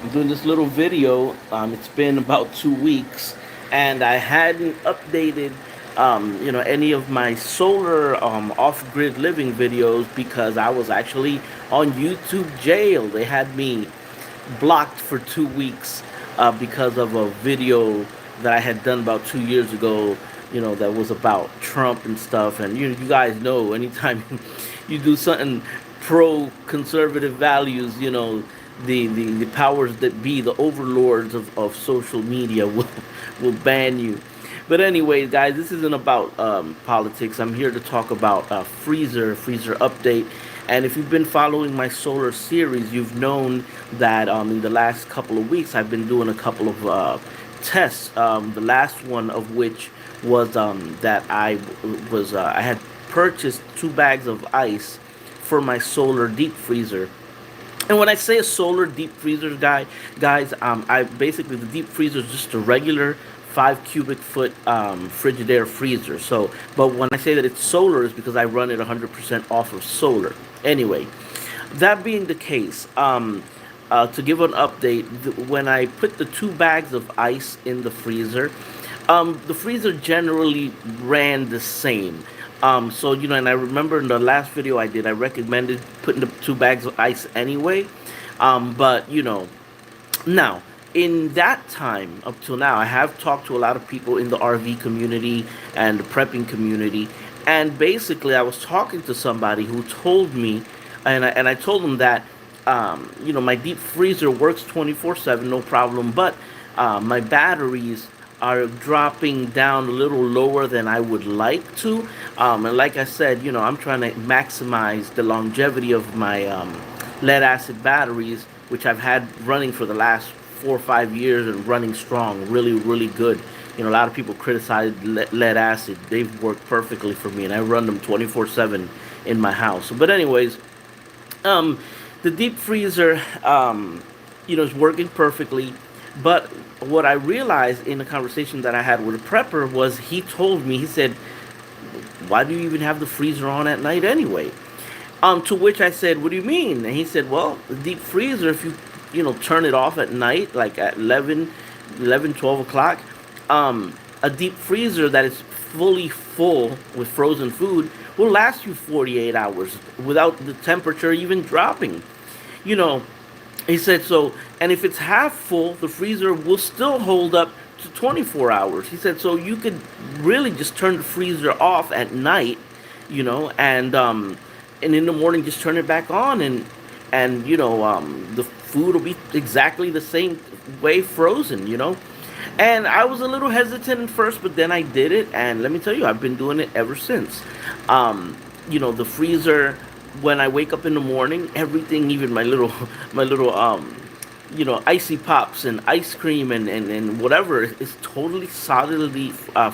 I'm doing this little video. It's been about 2 weeks, and I hadn't updated, any of my solar off-grid living videos because I was actually on YouTube jail. They had me blocked for 2 weeks because of a video that I had done about 2 years ago. That was about Trump and stuff. And you guys know, anytime you do something pro-conservative values, the powers that be, the overlords of social media, will ban you. But anyways, guys, this isn't about politics. I'm here to talk about freezer update. And if you've been following my solar series, you've known that in the last couple of weeks I've been doing a couple of tests. The last one of which was that I had purchased 2 bags of ice for my solar deep freezer. And when I say a solar deep freezer, guys, I basically, the deep freezer is just a regular 5 cubic foot Frigidaire freezer. So, but when I say that it's solar, is because I run it 100% off of solar. Anyway, that being the case, to give an update, when I put the 2 bags of ice in the freezer generally ran the same. So and I remember in the last video I did, I recommended putting the 2 bags of ice anyway. But now in that time up till now, I have talked to a lot of people in the RV community and the prepping community, and basically I was talking to somebody who told me, and I told them that my deep freezer works 24/7, no problem, but my batteries are dropping down a little lower than I would like to. And like I said, I'm trying to maximize the longevity of my lead acid batteries, which I've had running for the last 4 or 5 years and running strong, really, really good. A lot of people criticize lead acid. They've worked perfectly for me, and I run them 24/7 in my house. But anyways, um, the deep freezer, is working perfectly. But what I realized in the conversation that I had with a prepper was he told me, he said, "Why do you even have the freezer on at night anyway?" To which I said, "What do you mean?" And he said, "Well, the deep freezer, if you turn it off at night, like at 12 o'clock, a deep freezer that is fully full with frozen food will last you 48 hours without the temperature even dropping." You know, he said so, and if it's half full, the freezer will still hold up to 24 hours. He said so you could really just turn the freezer off at night, and in the morning just turn it back on, and the food will be exactly the same way frozen. And I was a little hesitant at first, but then I did it, and let me tell you, I've been doing it ever since. The freezer, when I wake up in the morning, everything, even my little my little icy pops and ice cream and whatever is totally solidly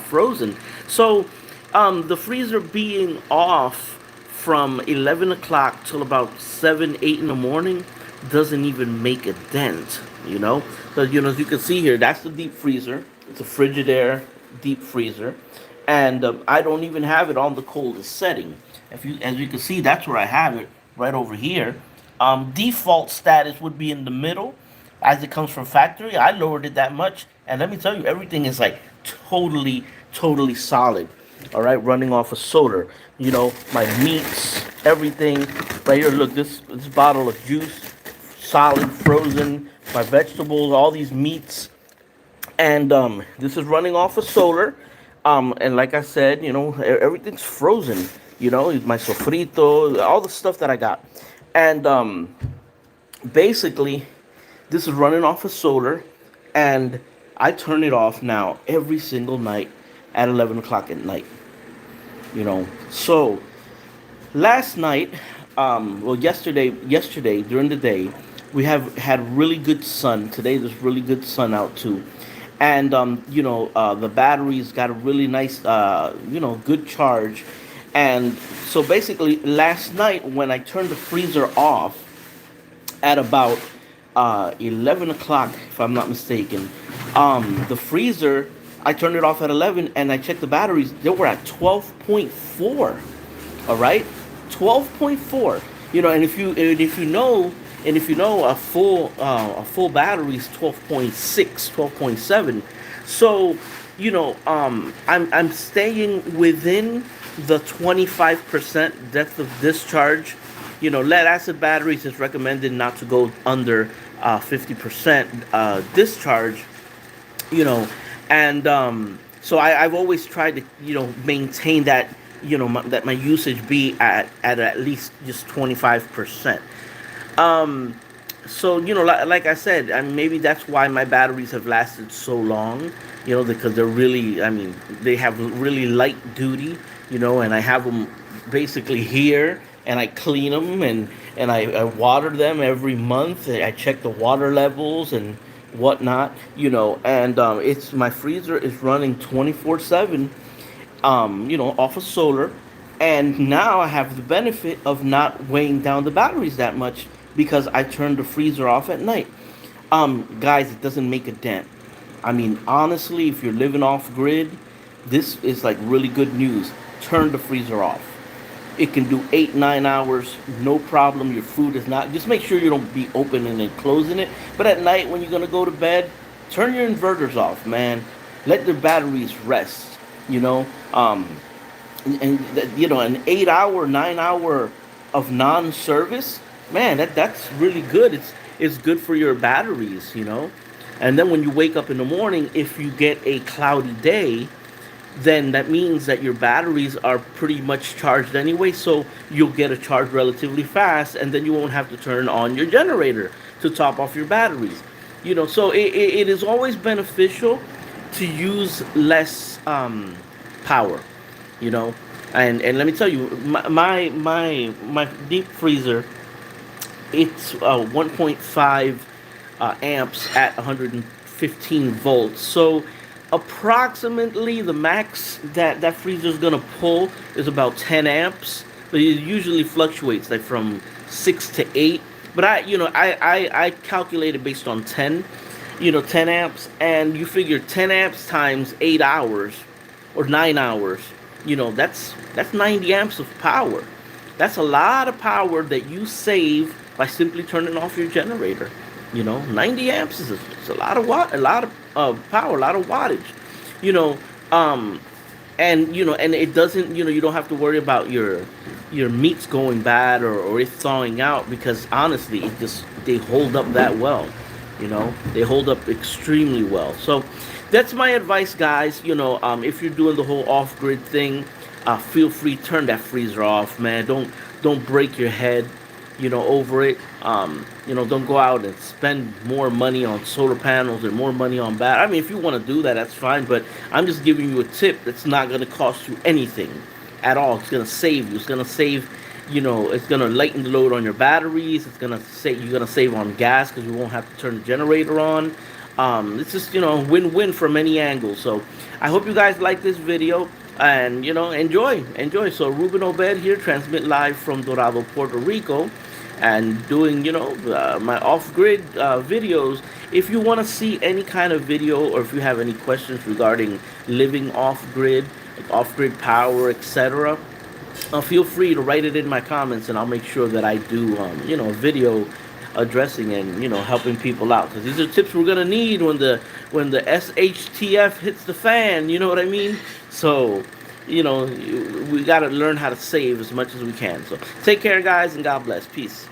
frozen. So the freezer being off from 11 o'clock till about 7, 8 in the morning doesn't even make a dent, So, as you can see here, that's the deep freezer. It's a Frigidaire deep freezer. And I don't even have it on the coldest setting. As you can see, that's where I have it, right over here. Default status would be in the middle, as it comes from factory. I lowered it that much, and let me tell you, everything is like totally, totally solid. All right, running off of solar. My meats, everything. Right here, look, this bottle of juice, solid, frozen. My vegetables, all these meats, and this is running off of solar. And like I said, everything's frozen. My sofrito, all the stuff that I got, and basically, this is running off of solar, and I turn it off now every single night at 11 o'clock at night. So last night, well, yesterday during the day, we have had really good sun. Today there's really good sun out too, and the batteries got a really nice, good charge. And so basically, last night when I turned the freezer off at about 11 o'clock, if I'm not mistaken, the freezer, I turned it off at 11, and I checked the batteries. They were at 12.4. All right, 12.4. And if you know, And if you know, a full battery is 12.6, 12.7. So, I'm staying within the 25% depth of discharge. Lead acid batteries is recommended not to go under 50% discharge. you know and so I've always tried to maintain that, that my usage be at least just 25%. So, like I said, I mean, maybe that's why my batteries have lasted so long, because they're really, I mean, they have really light duty, and I have them basically here, and I clean them, and I water them every month. I check the water levels and whatnot, and it's my freezer is running 24/7, off of solar. And now I have the benefit of not weighing down the batteries that much because I turned the freezer off at night. Guys, it doesn't make a dent. I mean, honestly, if you're living off grid, this is like really good news. Turn the freezer off. It can do 8, 9 hours, no problem. Your food is not. Just make sure you don't be opening and closing it. But at night, when you're gonna go to bed, turn your inverters off, man. Let the batteries rest. You know, um, an 8 hour, 9 hour of non-service, man, that's really good. It's good for your batteries. And then when you wake up in the morning, if you get a cloudy day, then that means that your batteries are pretty much charged anyway, so you'll get a charge relatively fast, and then you won't have to turn on your generator to top off your batteries. So it is always beneficial to use less power, you know. And let me tell you, my deep freezer, it's 1.5 amps at 115 volts. So approximately the max that freezer is gonna pull is about 10 amps, but it usually fluctuates like from 6 to 8. But I calculated based on 10, 10 amps, and you figure 10 amps times 8 hours or 9 hours, that's 90 amps of power. That's a lot of power that you save by simply turning off your generator. 90 amps is a lot of watt, a lot of power, a lot of wattage. You know, um, and it doesn't. You don't have to worry about your meats going bad or it thawing out, because honestly, they hold up that well. They hold up extremely well. So that's my advice, guys. If you're doing the whole off-grid thing, feel free, turn that freezer off, man. Don't break your head, over it. Don't go out and spend more money on solar panels and more money on I mean, if you want to do that, that's fine. But I'm just giving you a tip that's not going to cost you anything at all. It's going to save you. It's going to save. It's going to lighten the load on your batteries. It's going to save. You're going to save on gas because you won't have to turn the generator on. It's just win-win from any angle. So I hope you guys like this video. And enjoy. So Ruben Obed here, transmit live from Dorado, Puerto Rico, and doing my off-grid videos. If you want to see any kind of video, or if you have any questions regarding living off-grid, like off-grid power, etc., feel free to write it in my comments, and I'll make sure that I do a video addressing and helping people out, because these are tips we're gonna need when the SHTF hits the fan. You know what I mean? So we got to learn how to save as much as we can. So take care, guys, and God bless. Peace.